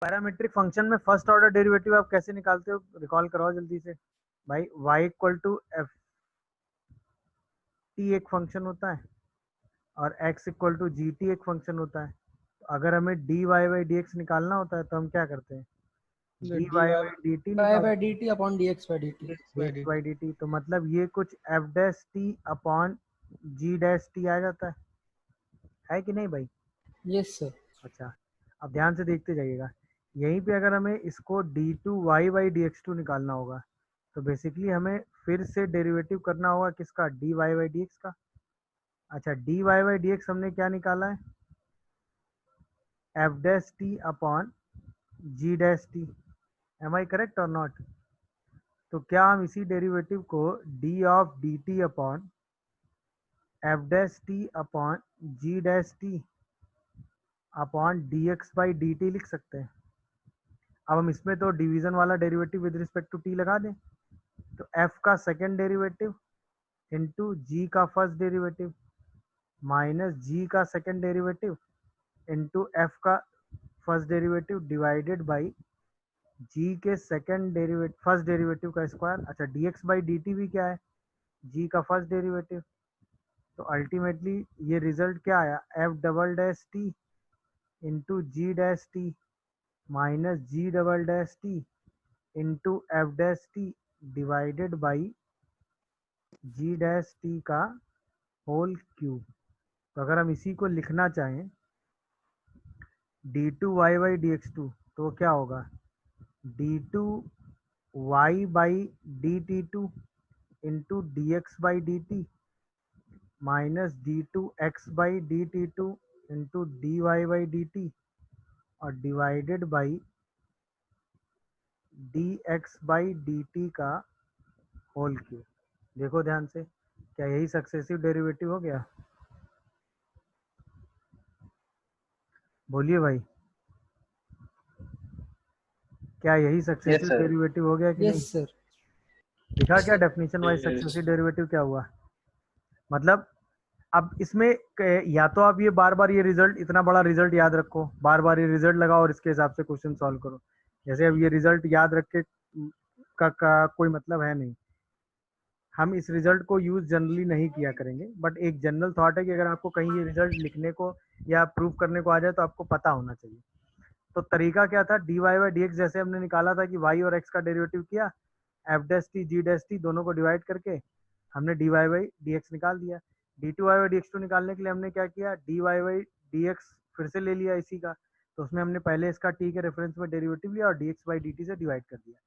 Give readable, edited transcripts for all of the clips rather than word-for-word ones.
Parametric function में first order derivative आप कैसे निकालते हो, रिकॉल कराओ जल्दी से भाई। y equal to F T एक फंक्शन होता है और x equal to G T एक फंक्शन होता है। तो अगर हमें D Y by D X निकालना होता है तो हम क्या करते हैं, D D Y Y by D T by निकालते D T upon D x by D T हैं, एक्स बाई डी टी। तो मतलब ये कुछ एफ डैश टी अपॉन जी डैश टी आ जाता है कि नहीं भाई। Yes sir. अच्छा, अब ध्यान से देखते जाइएगा। यहीं पे अगर हमें इसको d two Y by D x two निकालना होगा तो बेसिकली हमें फिर से डेरिवेटिव करना होगा किसका, d Y by D x का। अच्छा, d Y by D x हमने क्या निकाला है, f dash T upon ji dash t. Am I correct और नॉट। तो क्या हम इसी डेरिवेटिव को d of d T upon f dash T upon ji dash T upon D x by D t लिख सकते हैं। अब हम इसमें तो डिवीजन वाला derivative with respect to T लगा दें, तो एफ का सेकेंड डेरिवेटिव इंटू जी का फर्स्ट डेरिवेटिव माइनस जी का सेकेंड डेरिवेटिव इंटू एफ का फर्स्ट डेरिवेटिव डिवाइडेड बाई जी के सेकेंड डेरिवेटिव फर्स्ट डेरिवेटिव का स्क्वायर। अच्छा, D x by D T भी क्या है, जी का फर्स्ट डेरिवेटिव। तो अल्टीमेटली ये रिजल्ट क्या आया, F double dash T into ji dash T minus ji double dash T into F dash T divided by ji dash T का whole cube. तो अगर हम इसी को लिखना चाहें D two Y by D x two तो क्या होगा, D two Y by D T two into D x by D T minus D two x by D T two into D Y by D T और divided by D x by D T का whole cube. देखो ध्यान से, क्या यही successive derivative हो गया, बोलिए भाई, क्या यही सक्सेसिव डेरिवेटिव हो गया कि नहीं। Yes sir. दिखा क्या डेफिनेशन वाइज सक्सेसिव डेरिवेटिव क्या हुआ। मतलब अब इसमें या तो आप ये बार बार ये रिजल्ट, इतना बड़ा रिजल्ट याद रखो, बार बार ये रिजल्ट लगाओ और इसके हिसाब से क्वेश्चन सॉल्व करो। जैसे अब ये रिजल्ट याद रख के का कोई मतलब है नहीं। हम इस रिजल्ट को यूज जनरली नहीं किया करेंगे, बट एक जनरल थॉट है कि अगर आपको कहीं ये रिजल्ट लिखने को या प्रूव करने को आ जाए तो आपको पता होना चाहिए। तो तरीका क्या था, d Y by D x जैसे हमने निकाला था कि वाई और एक्स का डेरिवेटिव किया, f dash t g dash t दोनों को डिवाइड करके हमने d Y by D x निकाल दिया। D two Y by D x two निकालने के लिए हमने क्या किया, d Y by D x फिर से ले लिया इसी का। तो उसमें हमने पहले इसका टी के रेफरेंस में डेरिवेटिव लिया और D x by D T से डिवाइड कर दिया।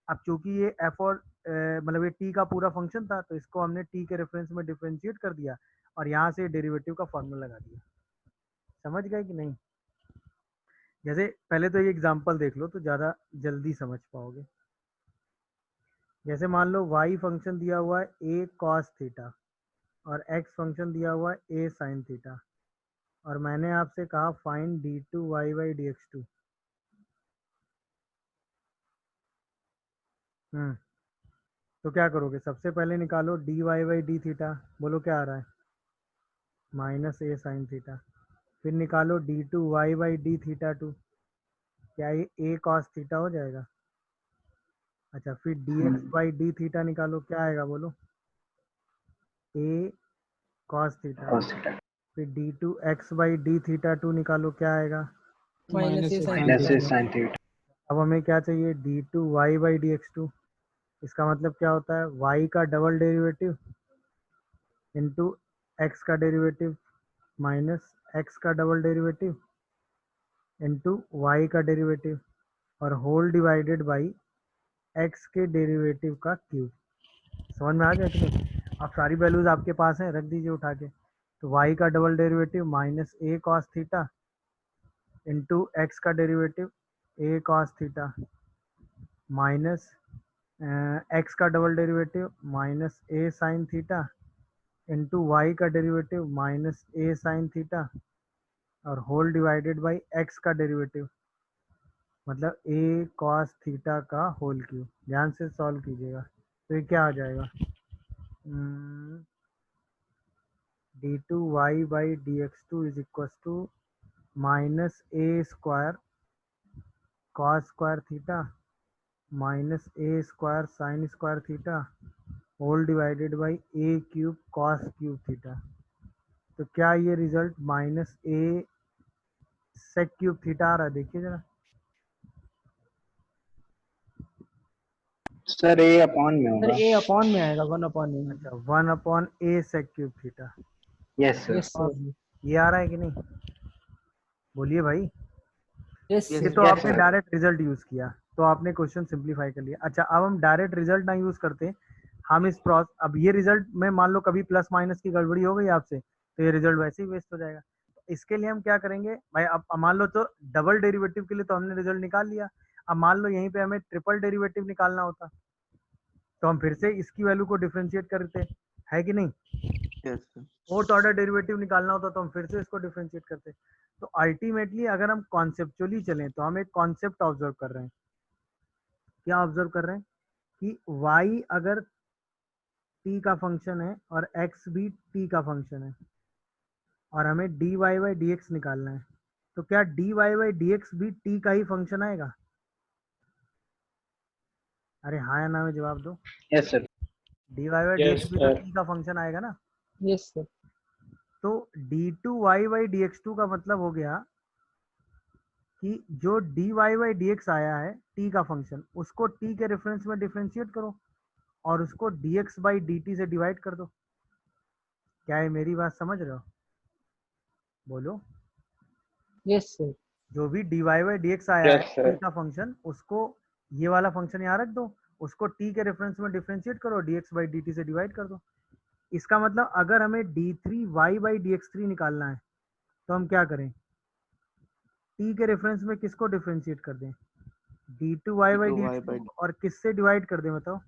अब चूंकि ये एफ और मतलब ये टी का पूरा फंक्शन था तो इसको हमने टी के रेफरेंस में डिफ्रेंशिएट कर दिया और यहाँ से डेरिवेटिव का फॉर्मूला लगा दिया। समझ गए कि नहीं। जैसे पहले तो ये एग्जांपल देख लो तो ज़्यादा जल्दी समझ पाओगे। जैसे मान लो y फंक्शन दिया हुआ है a cos थीटा और x फंक्शन दिया हुआ है a sin थीटा और मैंने आपसे कहा find d two Y by D x two. तो क्या करोगे, सबसे पहले निकालो d Y by D theta, बोलो क्या आ रहा है, माइनस ए साइन थीटा। फिर निकालो d two Y by D theta two, क्या ये ए कॉस थीटा हो जाएगा। अच्छा, फिर d x by D theta निकालो, क्या आएगा बोलो, ए कॉस थीटा। फिर d two x by D theta two निकालो, क्या आएगा, minus a sine minus a theta. Sine theta. अब हमें क्या चाहिए, d two Y by D x two. इसका मतलब क्या होता है, वाई का डबल डेरिवेटिव इंटू एक्स का डेरिवेटिव माइनस एक्स का डबल डेरिवेटिव इंटू वाई का डेरिवेटिव और होल डिवाइडेड बाई एक्स के डेरिवेटिव का क्यूब। समझ में आ गया कि नहीं। अब सारी वैल्यूज आपके पास हैं, रख दीजिए उठा के। तो वाई का double derivative minus a cos theta into x का derivative a cos theta minus x का double derivative minus a sine theta into y का derivative minus a sine theta और होल डिवाइडेड बाई एक्स का derivative मतलब a cos theta का whole cube. ध्यान से solve कीजिएगा तो ये क्या आ जाएगा, d two Y by D x two is equal to minus a square cos square theta minus a square sine square theta whole divided by a cube cos cube theta. तो क्या ये result minus a sec cube theta आ रहा है? देखिए जरा। Sir a upon में sir होगा। ए अपॉन में आएगा, 1/a। अच्छा 1/a sec cube theta, yes sir. Yes sir. ये आ रहा है कि नहीं? बोलिए भाई। यस ये सर। तो Yes, आपने sir. डायरेक्ट रिजल्ट यूज किया, तो आपने क्वेश्चन सिंप्लीफाई कर लिया। अच्छा अब हम डायरेक्ट रिजल्ट ना यूज करते, हम इस प्रोसेस, अब ये रिजल्ट में मान लो कभी प्लस माइनस की गड़बड़ी हो गई आपसे, तो ये रिजल्ट वैसे ही वेस्ट हो जाएगा। इसके लिए हम क्या करेंगे भाई, अब मान लो तो डबल डेरिवेटिव के लिए तो हमने रिजल्ट निकाल लिया। अब मान लो यहीं पे हमें ट्रिपल डेरिवेटिव निकालना होता, तो हम फिर से इसकी वैल्यू को डिफरेंशिएट करते, है कि नहीं? Yes, sir. Fourth order derivative निकालना होता तो हम फिर से इसको डिफरेंशिएट करते। तो अल्टीमेटली अगर हम कॉन्सेप्चुअली चलें तो हम एक कॉन्सेप्ट ऑब्जर्व कर रहे हैं। क्या ऑब्जर्व कर रहे हैं कि y अगर t का फंक्शन है और x भी t का फंक्शन है और हमें dy बाई dx निकालना है, तो क्या dy बाई dx भी t का ही फंक्शन आएगा? अरे हाँ या ना में जवाब दो। Yes, sir. dy by Yes, dx भी तो sir. t का फंक्शन आएगा ना। Yes sir. तो d2y बाई dx2 का मतलब हो गया कि जो dy बाई dx आया है t का फंक्शन, उसको t के रेफरेंस में डिफरेंशिएट करो और उसको dx बाई dt से डिवाइड कर दो। क्या है, मेरी बात समझ रहे हो? बोलो। Yes sir. जो भी dy बाई dx आया Yes, है sir. t का फंक्शन, उसको ये वाला फंक्शन यहाँ रख दो, उसको t के रेफरेंस में डिफरेंशिएट करो, dx बाई dt से डिवाइड कर दो। इसका मतलब अगर हमें d3y बाई dx3 निकालना है तो हम क्या करें, t के रेफरेंस में किसको डिफरेंशिएट कर दें? d2y by D2y dx2 by और किससे डिवाइड कर दें बताओ?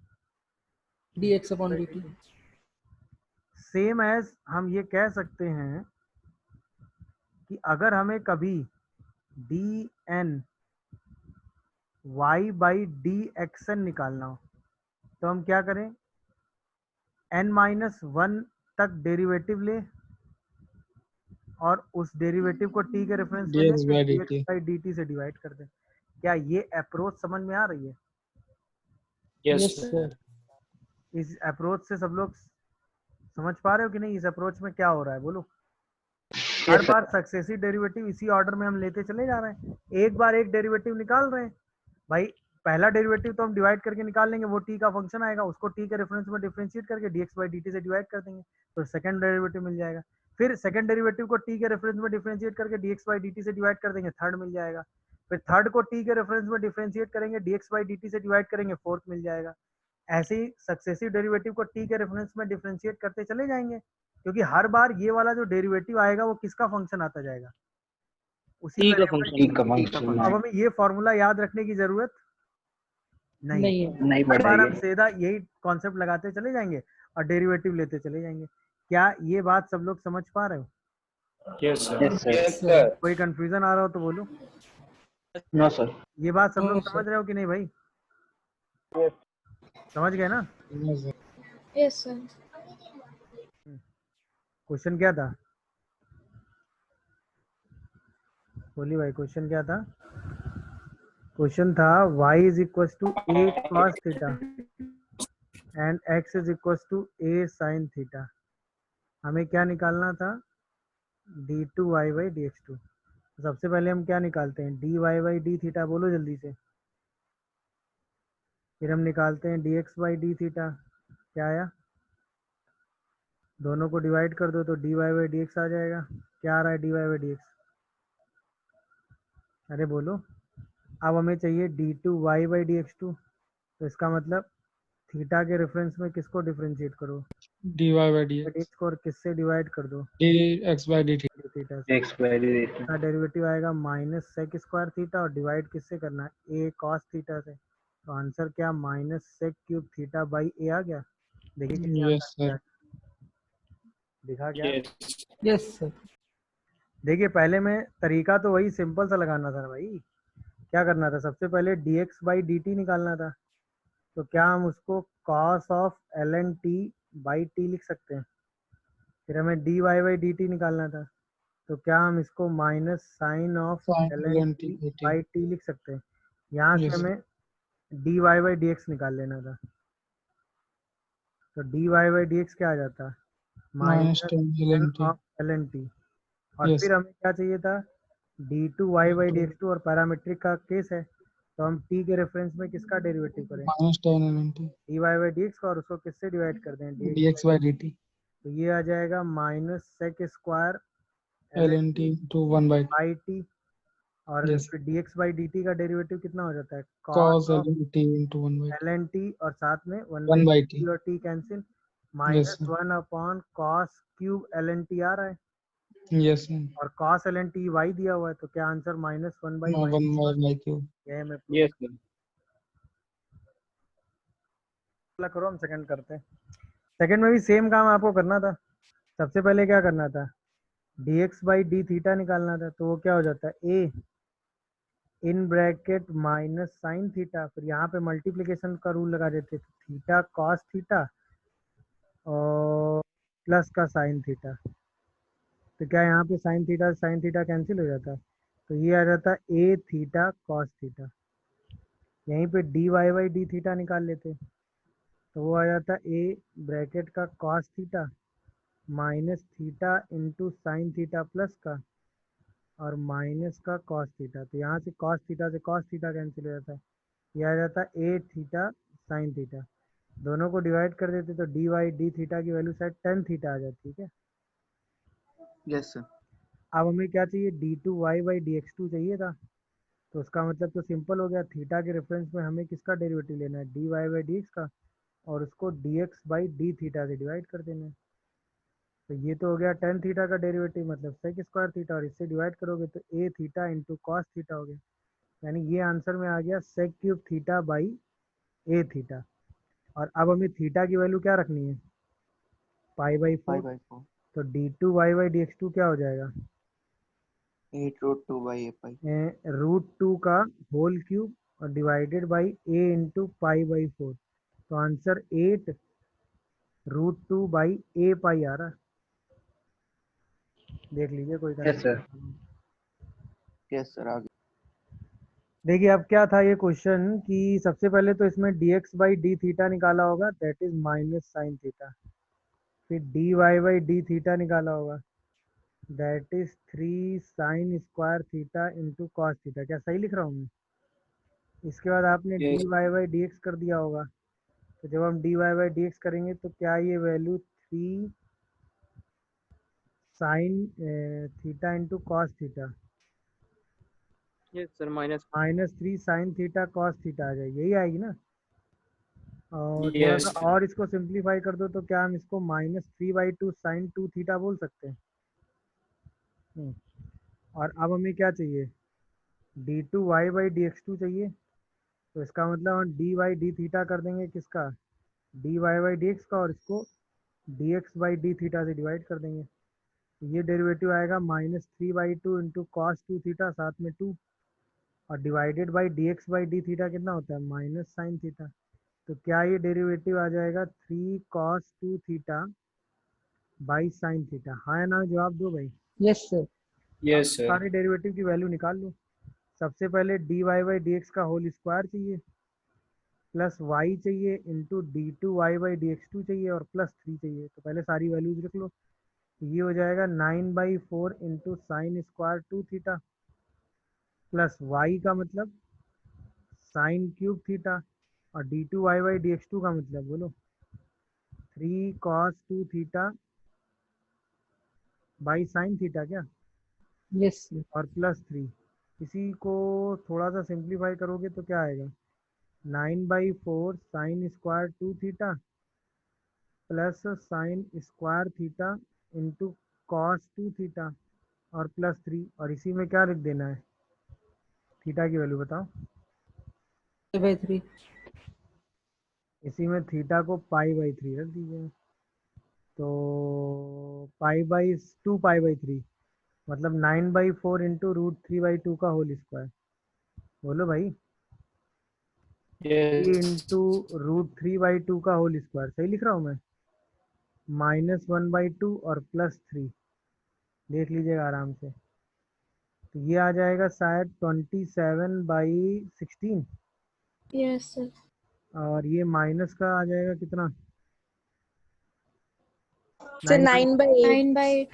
dx upon dt। Same as हम ये कह सकते हैं कि अगर हमें कभी dn y बाई dxn निकालना हो तो हम क्या करें, n-1 तक डेरिवेटिव ले और उस डेरिवेटिव को t के रेफरेंस में dx लेके by dx dt. By dt से डिवाइड कर दें। क्या ये अप्रोच समझ में आ रही है? Yes, yes sir. सर। इस अप्रोच से सब लोग समझ पा रहे हो कि नहीं? इस अप्रोच में क्या हो रहा है बोलो? हर Yes, sir. बार सक्सेसिव डेरिवेटिव इसी ऑर्डर में हम लेते चले जा रहे हैं, एक बार एक डेरिवेटिव निकाल रहे हैं भाई। पहला डेरिवेटिव तो हम डिवाइड करके निकाल लेंगे, वो t का फंक्शन आएगा, उसको t के रेफरेंस में डिफरेंशिएट करके dx बाई dt से डिवाइड कर देंगे, तो सेकंड डेरिवेटिव मिल जाएगा। फिर सेकंड डेरिवेटिव को t के रेफरेंस में डिफरेंशिएट करके dx बाई dt से डिवाइड कर देंगे, थर्ड मिल जाएगा। फिर थर्ड को t के रेफरेंस में डिफरेंशिएट करेंगे, dx बाई dt से डिवाइड करेंगे, फोर्थ मिल जाएगा। ऐसे ही सक्सेसिव डेरिवेटिव को t के रेफरेंस में डिफरेंशिएट करते चले जाएंगे, क्योंकि हर बार ये वाला जो डेरिवेटिव आएगा वो किसका फंक्शन आता जाएगा? उसी T का वेरिएबल function. T का फंक्शन अब हमें ये फॉर्मूला याद रखने की जरूरत नहीं नहीं है। नहीं हर बार हम पड़ेगी। सीधा यही कॉन्सेप्ट लगाते चले जाएंगे और डेरिवेटिव लेते चले जाएंगे। क्या ये बात सब लोग समझ पा रहे हो? Yes, sir. Yes, sir. Yes sir. कोई कंफ्यूजन आ रहा हो तो बोलो। No, sir. ये बात सब नो लोग सर। समझ रहे हो कि नहीं भाई? समझ गए ना? Yes, sir. Yes, sir. Question क्या था? बोली भाई, क्वेश्चन क्या था? क्वेश्चन था y is equal to a cos theta and x is equal to a sin theta. हमें क्या निकालना था? d2y by dx2। तो सबसे पहले हम क्या निकालते हैं? dy बाई डी थीटा, बोलो जल्दी से। फिर हम निकालते हैं dx बाई डी थीटा। क्या आया? दोनों को डिवाइड कर दो तो dy बाई डी एक्स आ जाएगा। क्या आ रहा है dy बाई डी एक्स? अरे बोलो। अब हमें चाहिए d2y बाई dx2, तो इसका मतलब थीटा के रेफरेंस में किसको डिफरेंशिएट करो? dy by dx. dx को और किससे डिवाइड कर दो? dx by dt. थीटा से। X by dt. इसका डेरिवेटिव आएगा माइनस सेक स्क्वायर थीटा और डिवाइड किससे करना है? a cos थीटा से। तो आंसर क्या? Minus sec cube theta by a आ गया। देखिए कितनी Yes, आसान sir. है। दिखा क्या? Yes. Yes sir. देखिए पहले में तरीका तो वही सिंपल सा लगाना था भाई। क्या करना था? सबसे पहले dx बाई dt निकालना था, तो क्या हम उसको cos of ln t by t लिख सकते हैं? फिर हमें dy बाई dt निकालना था, तो क्या हम इसको minus sine of Sin ln ln t t dt. By t लिख सकते हैं? यहाँ से Yes, sir. हमें D Y by D x निकाल लेना था, तो d Y by D x क्या आ जाता, Minus minus 10 ten LNT. Of L N T. और Yes. फिर हमें क्या चाहिए था, d two Y by d D2 x two, और पैरामीट्रिक का केस है तो हम टी के रेफरेंस में किसका डेरिवेटिव करें, minus 10 LNT. D Y by D x का, और उसको किससे डिवाइड कर दें, d x dx by dt. तो ये आ जाएगा minus sec square L N LNT t into 1 by 2. By t, और Yes. फिर d x by D T का डेरिवेटिव कितना हो जाता है, Cos cos of LNT into 1 by 2. L N T, और साथ में one 1 by by T t. और T cancel, Yes, minus sir. 1 cos cube L N T आ रहा है, Yes, sir. और cos L N T Y दिया हुआ है, तो क्या answer minus one by Y, 1 by y cube. ये हमें Yes, sir. प्रूव करो, हम सेकंड करते हैं। सेकंड में भी सेम काम आपको करना था। सबसे पहले क्या करना था, D x by D theta निकालना था, तो वो क्या हो जाता है, A in bracket minus sine theta, फिर यहाँ पे मल्टीप्लिकेशन का रूल लगा देते, थीटा कॉस थीटा और प्लस का साइन थीटा, तो क्या यहाँ पे साइन थीटा कैंसिल हो जाता है, तो ये आ जाता ए थीटा कॉस थीटा। यहीं पे d Y by D theta निकाल लेते, तो वो आ जाता ए ब्रैकेट का cos theta minus theta into sine theta plus का, और माइनस का कॉस थीटा, तो यहाँ से कॉस थीटा कैंसिल हो जाता है, ये आ जाता ए थीटा साइन थीटा। दोनों को डिवाइड कर देते तो डी वाई डी थीटा की वैल्यू शायद टेन थीटा आ जाती है क्या। Yes, sir. अब हमें क्या चाहिए, d two Y by D x two चाहिए था, तो उसका मतलब तो सिंपल हो गया, थीटा के रेफरेंस में हमें किसका डेरिवेटिव लेना है, d Y by D x का, और उसको d x by D theta से डिवाइड कर देना है। तो ये तो हो गया टेन थीटा का डेरिवेटिव, मतलब सेक स्क्वायर थीटा, और इससे डिवाइड करोगे तो a theta into cos theta हो गया, यानी ये आंसर में आ गया sec cube theta by a theta. और अब हमें थीटा की वैल्यू क्या रखनी है, पाई बाई 5 फोर, by 4. तो d two Y by D x two क्या हो जाएगा, 8 root 2 by a pi. Root two का होल क्यूब और divided by a into pi by four, तो answer 8 root two by a pi आ रहा है। देख लीजिए कोई Yes, sir. Confusion. Yes, sir. आगे. देखिए अब क्या था ये क्वेश्चन कि सबसे पहले तो इसमें D x by D theta निकाला होगा, that is minus sine theta, फिर D Y by D theta निकाला होगा, that is 3 sine square theta into cos theta. क्या सही लिख रहा हूँ मैं, इसके बाद आपने Yes. D Y by D X कर दिया होगा, तो जब हम D Y by D X करेंगे तो क्या ये value 3 sine theta into cos theta, Yes, sir. Minus. Minus 3 sine theta cos theta आ जाएगी, यही आएगी ना। और थोड़ा Yes. सा और इसको सिंप्लीफाई कर दो, तो क्या हम इसको माइनस 3/2 साइन 2 थीटा बोल सकते हैं। और अब हमें क्या चाहिए, d two Y by D x two चाहिए, तो इसका मतलब हम डी वाई डी थीटा कर देंगे किसका, d Y by D x का, और इसको d x by D theta से डिवाइड कर देंगे, तो ये डेरिवेटिव आएगा माइनस 3/2 इंटू कॉस 2 थीटा साथ में 2, और divided by D x by D theta कितना होता है, माइनस साइन थीटा। तो क्या ये डेरिवेटिव आ जाएगा 3 cos 2 theta by sine theta, हाँ या ना, जवाब दो भाई। Yes, sir. Yes, sir. सारे डेरिवेटिव की वैल्यू निकाल लो। सबसे पहले d Y by D x का होल स्क्वायर चाहिए, प्लस वाई चाहिए into d two Y by D x two चाहिए, और प्लस 3 चाहिए, तो पहले सारी वैल्यूज रख लो। तो ये हो जाएगा 9/4 into sine square 2 theta, plus y का मतलब साइन क्यूब थीटा, और d two Y by D x two का मतलब बोलो 3 cos 2 theta by sine theta क्या, Yes, sir. और प्लस 3। इसी को थोड़ा सा सिंप्लीफाई करोगे तो क्या आएगा, 9/4 sign square 2 theta plus sign square theta into cos 2 theta और प्लस 3, और इसी में क्या लिख देना है, थीटा की वैल्यू बताओ। 5/3. इसी में थीटा को पाई/3 रख दीजिए, तो पाई/3 मतलब 9/4 इंटू रूट 3/2 का होल स्क्वायर, बोलो भाई, Yes. इंटू रूट 3/2 का होल स्क्वायर, सही लिख रहा हूँ मैं, -1/2 और +3, देख लीजिएगा आराम से। तो ये आ जाएगा शायद 27/16 Yes, sir. और ये माइनस का आ जाएगा कितना Sir, 9/8. 9/8.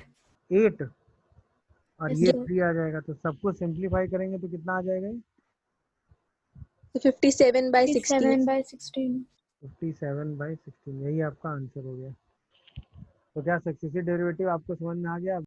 8 और Yes, ये sir. 3 आ जाएगा तो सबको सिंप्लीफाई करेंगे तो कितना आ जाएगा ये 57/16. 7/16. 57/16 यही आपका आंसर हो गया। तो क्या सक्सेसिव डेरिवेटिव आपको समझ में आ गया?